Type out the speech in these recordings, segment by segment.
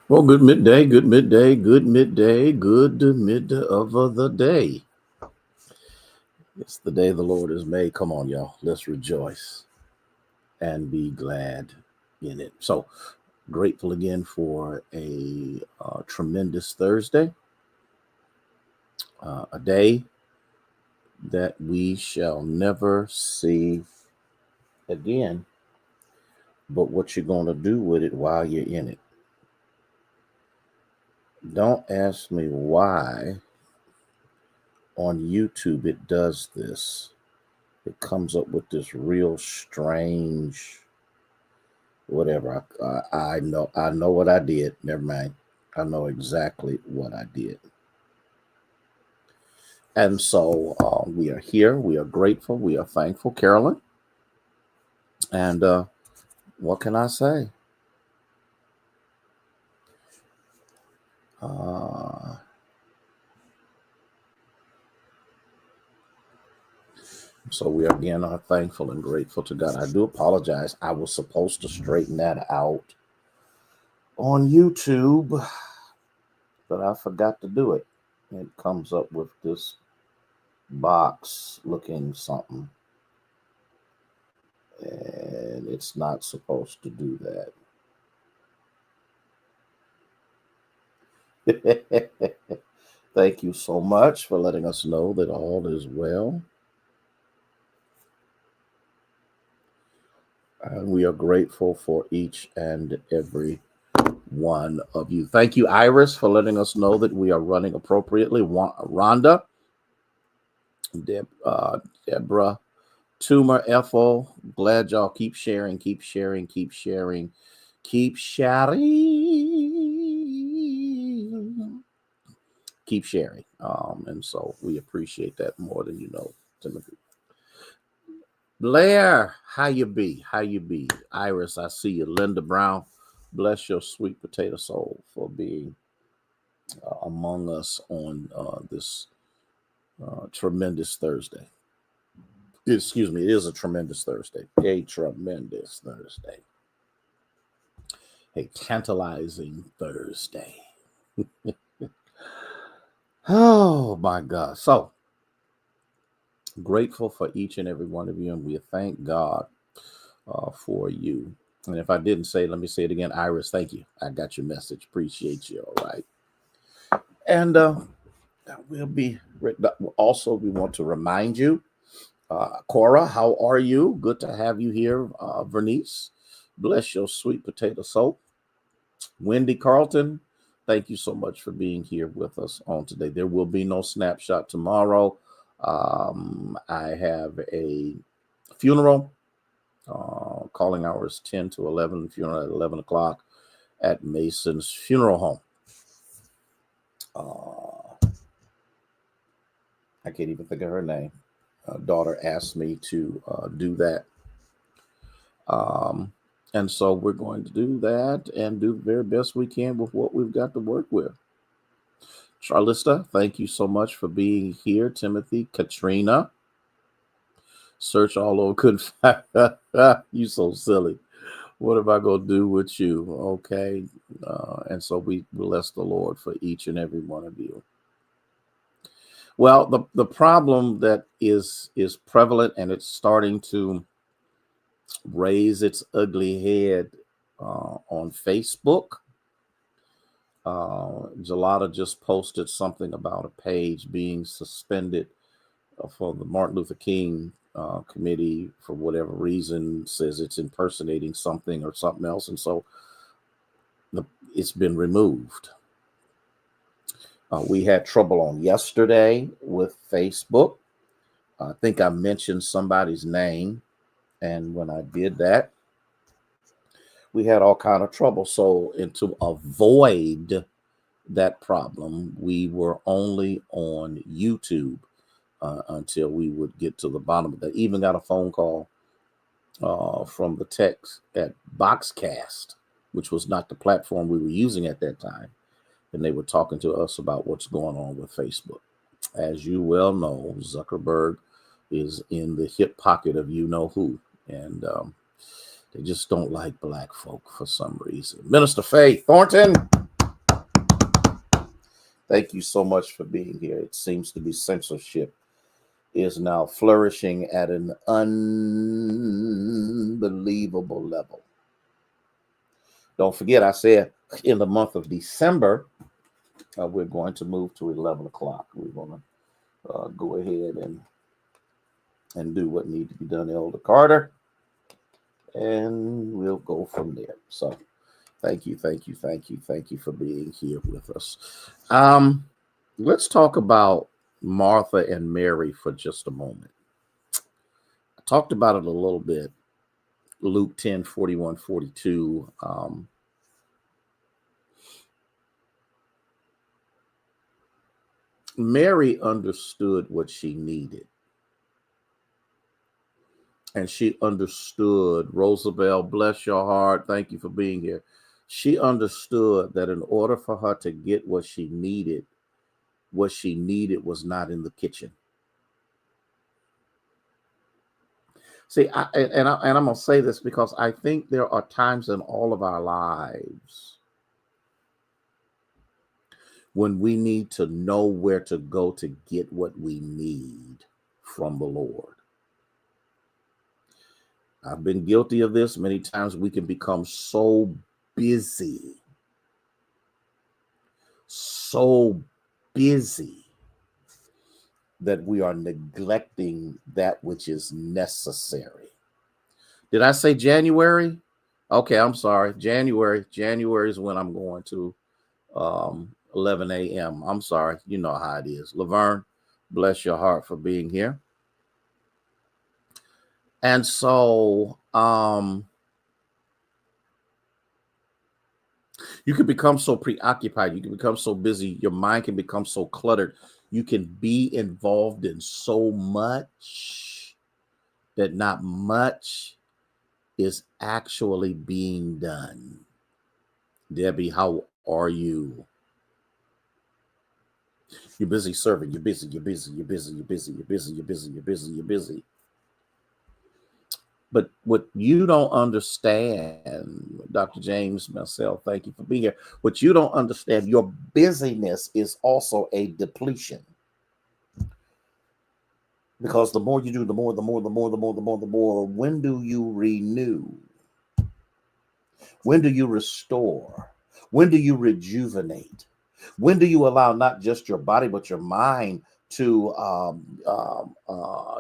Well, good midday, good midday, good midday, good mid of the day. It's the day the Lord has made. Come on, y'all. Let's rejoice and be glad in it. So grateful again for a tremendous Thursday, a day that we shall never see again. But what you're going to do with it while you're in it. Don't ask me why on YouTube it does this. It comes up with this real strange whatever. I know what I did. Never mind. I know exactly what I did. And so we are here. We are grateful. We are thankful, Carolyn. And what can I say? Uh, so we again are thankful and grateful to God. I do apologize. I was supposed to straighten that out on YouTube, but I forgot to do it. It comes up with this box looking something, and it's not supposed to do that. Thank you so much for letting us know that all is well. And we are grateful for each and every one of you. Thank you, Iris, for letting us know that we are running appropriately. Rhonda, Deborah, Tumor, Ethel, glad y'all keep sharing, keep sharing, keep sharing, keep sharing, keep sharing. And so we appreciate that more than you know, Timothy. Blair, how you be? How you be? Iris, I see you. Linda Brown, bless your sweet potato soul for being among us on this tremendous Thursday. Excuse me, it is a tremendous Thursday. A tremendous Thursday. A tantalizing Thursday. Oh my God. So grateful for each and every one of you, and we thank God for you. And if I didn't say, let me say it again. Iris, thank you. I got your message. Appreciate you. All right. And we'll be also, we want to remind you, Cora, how are you? Good to have you here. Vernice, bless your sweet potato soul. Wendy Carlton, thank you so much for being here with us on today. There will be no snapshot tomorrow. I have a funeral. Calling hours 10 to 11, funeral at 11 o'clock at Mason's Funeral Home. I can't even think of her name. Daughter asked me to do that. And so we're going to do that and do the very best we can with what we've got to work with. Charlista, thank you so much for being here. Timothy, Katrina, search all over, couldn't find. You so silly. What am I going to do with you? Okay. And so we bless the Lord for each and every one of you. Well, the problem that is prevalent, and it's starting to raise its ugly head on Facebook. Gelada just posted something about a page being suspended for the Martin Luther King committee for whatever reason, says it's impersonating something or something else. And so it's been removed. We had trouble on yesterday with Facebook. I think I mentioned somebody's name. And when I did that, we had all kind of trouble. So, and to avoid that problem, we were only on YouTube until we would get to the bottom of that. Even got a phone call from the techs at Boxcast, which was not the platform we were using at that time. And they were talking to us about what's going on with Facebook. As you well know, Zuckerberg is in the hip pocket of you know who. And they just don't like black folk for some reason. Minister Faith Thornton, Thank you so much for being here. It seems to be censorship is now flourishing at an unbelievable level. Don't forget, I said in the month of December, we're going to move to 11 o'clock. We're going to go ahead and do what needs to be done, Elder Carter, and we'll go from there. So thank you for being here with us. Let's talk about Martha and Mary for just a moment. I talked about it a little bit. Luke 10, 41, 42. Mary understood what she needed. And she understood, Roosevelt, bless your heart. Thank you for being here. She understood that in order for her to get what she needed was not in the kitchen. See, I'm going to say this because I think there are times in all of our lives when we need to know where to go to get what we need from the Lord. I've been guilty of this many times. We can become so busy that we are neglecting that which is necessary. Did I say January? Okay, I'm sorry. January is when I'm going to 11 a.m. I'm sorry. You know how it is. Laverne, bless your heart for being here. And so you can become so preoccupied. You can become so busy. Your mind can become so cluttered. You can be involved in so much that not much is actually being done. Debbie, how are you? You're busy serving. You're busy. But what you don't understand, Dr. James Marcel, thank you for being here. What you don't understand, your busyness is also a depletion. Because the more you do, the more. When do you renew? When do you restore? When do you rejuvenate? When do you allow not just your body, but your mind to,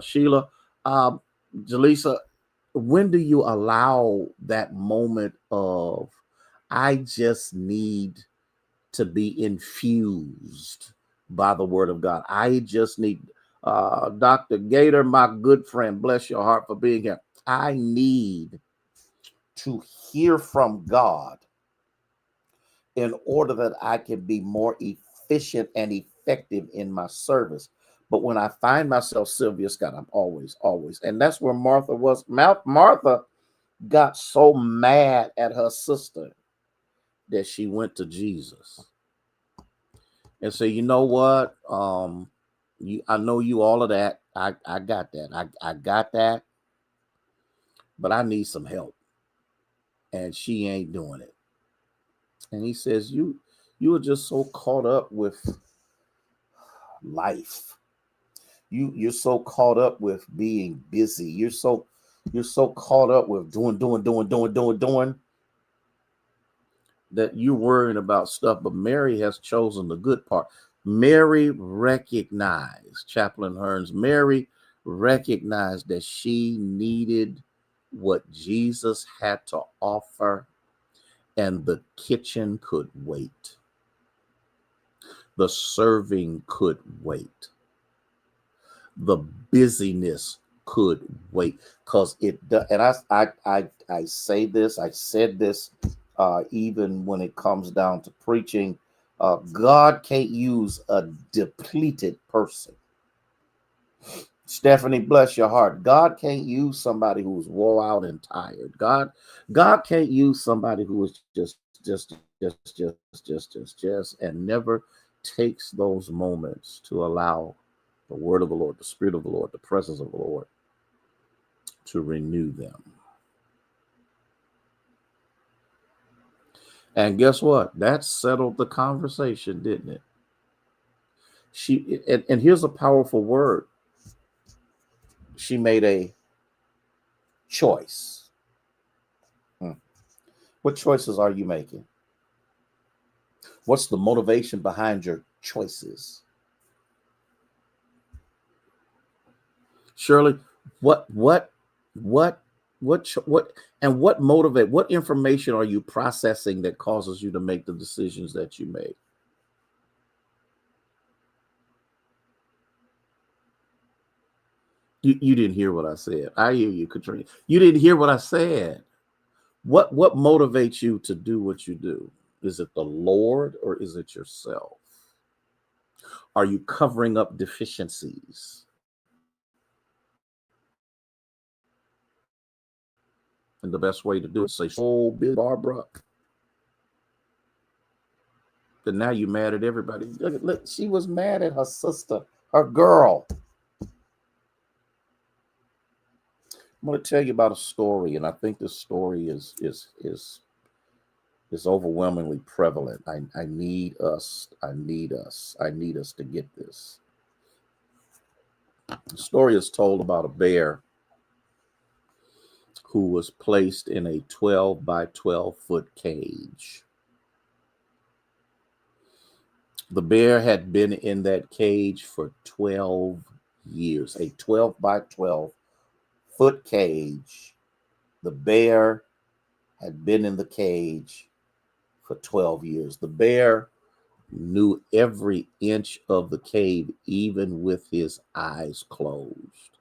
Sheila, Jaleesa, when do you allow that moment of, I just need to be infused by the word of God. I just need, Dr. Gator, my good friend, bless your heart for being here. I need to hear from God in order that I can be more efficient and effective in my service. But when I find myself, Sylvia Scott, I'm always. And that's where Martha was. Martha got so mad at her sister that she went to Jesus and said, you know what? I know you all of that. I got that. I got that. But I need some help. And she ain't doing it. And he says, you are just so caught up with life. You're so caught up with being busy. You're so caught up with doing that you're worrying about stuff. But Mary has chosen the good part. Mary recognized, Chaplain Hearns, Mary recognized that she needed what Jesus had to offer, and the kitchen could wait. The serving could wait. The busyness could wait, because it, and I say this, I said this, even when it comes down to preaching, God can't use a depleted person. Stephanie, bless your heart. God can't use somebody who's wore out and tired. God can't use somebody who is just and never takes those moments to allow the word of the Lord, the spirit of the Lord, the presence of the Lord to renew them. And guess what? That settled the conversation, didn't it? And here's a powerful word. She made a choice. What choices are you making? What's the motivation behind your choices? Shirley, what and what motivate, what information are you processing that causes you to make the decisions that you make? You didn't hear what I said. I hear you, Katrina. You didn't hear what I said. What motivates you to do what you do? Is it the Lord or is it yourself? Are you covering up deficiencies? And the best way to do it is say, "Oh, Big Barbara." Then now you're mad at everybody. Look, she was mad at her sister, her girl. I'm going to tell you about a story, and I think this story is overwhelmingly prevalent. I need us to get this. The story is told about a bear who was placed in a 12 by 12 foot cage. The bear had been in that cage for 12 years, a 12 by 12 foot cage. The bear had been in the cage for 12 years. The bear knew every inch of the cave, even with his eyes closed.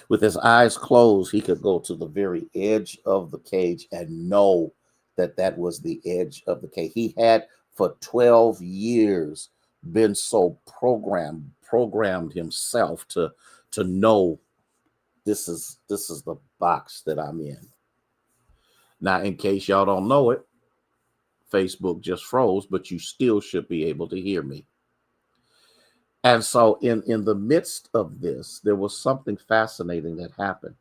With his eyes closed, he could go to the very edge of the cage and know that that was the edge of the cage. He had for 12 years been so programmed himself to know this is the box that I'm in. Now, in case y'all don't know it, Facebook just froze, but you still should be able to hear me. And so in the midst of this, there was something fascinating that happened.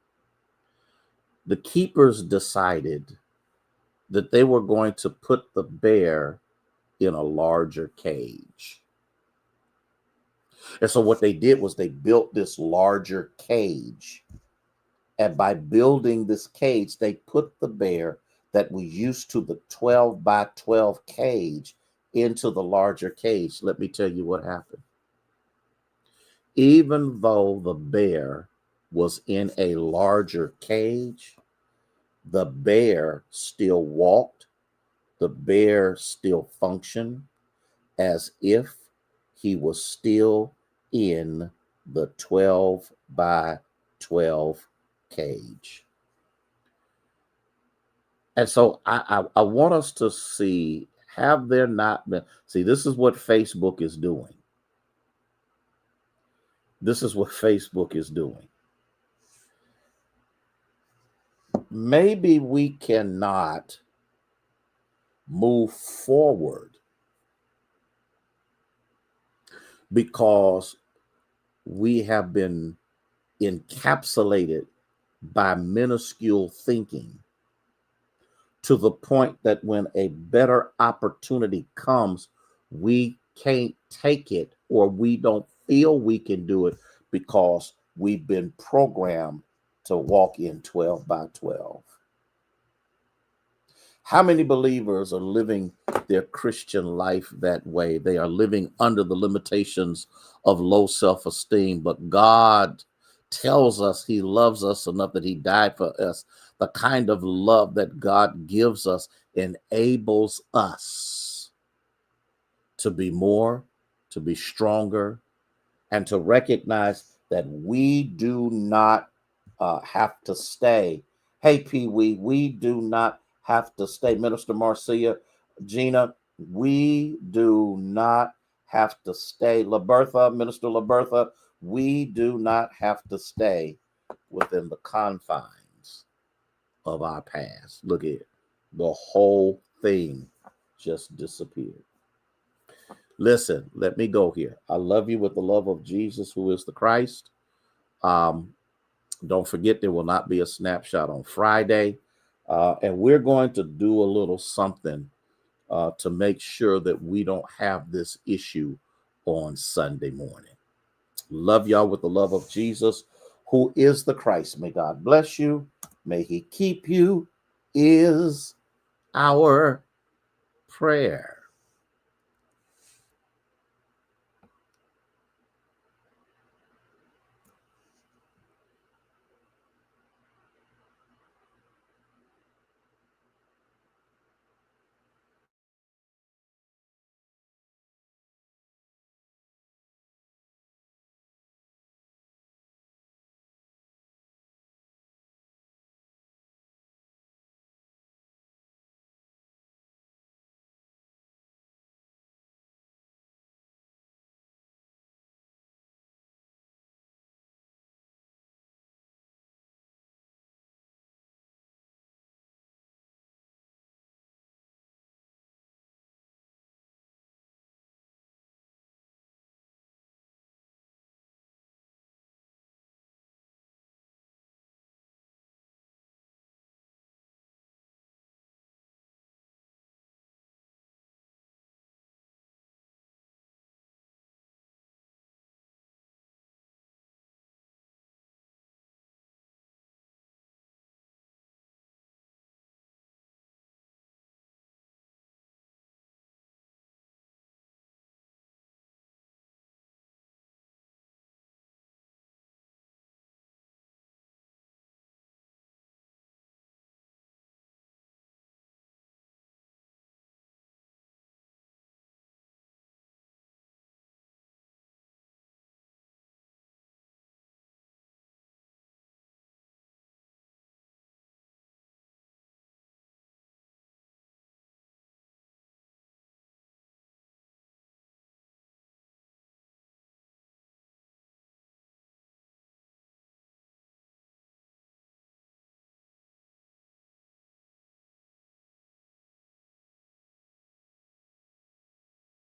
The keepers decided that they were going to put the bear in a larger cage. And so what they did was they built this larger cage. And by building this cage, they put the bear that was used to the 12 by 12 cage into the larger cage. Let me tell you what happened. Even though the bear was in a larger cage, the bear still walked, the bear still functioned as if he was still in the 12 by 12 cage. And so I want us to see, have there not been, see, this is what Facebook is doing. This is what Facebook is doing. Maybe we cannot move forward because we have been encapsulated by minuscule thinking to the point that when a better opportunity comes, we can't take it, or we don't feel we can do it because we've been programmed to walk in 12 by 12. How many believers are living their Christian life that way? They are living under the limitations of low self-esteem, but God tells us he loves us enough that he died for us. The kind of love that God gives us enables us to be more, to be stronger, and to recognize that we do not have to stay. Hey, Pee Wee, we do not have to stay. Minister Marcia, Gina, we do not have to stay. Minister LaBertha, we do not have to stay within the confines of our past. Look at it. The whole thing just disappeared. Listen, let me go here. I love you with the love of Jesus, who is the Christ. Don't forget, there will not be a snapshot on Friday. And we're going to do a little something to make sure that we don't have this issue on Sunday morning. Love y'all with the love of Jesus, who is the Christ. May God bless you. May he keep you, is our prayer.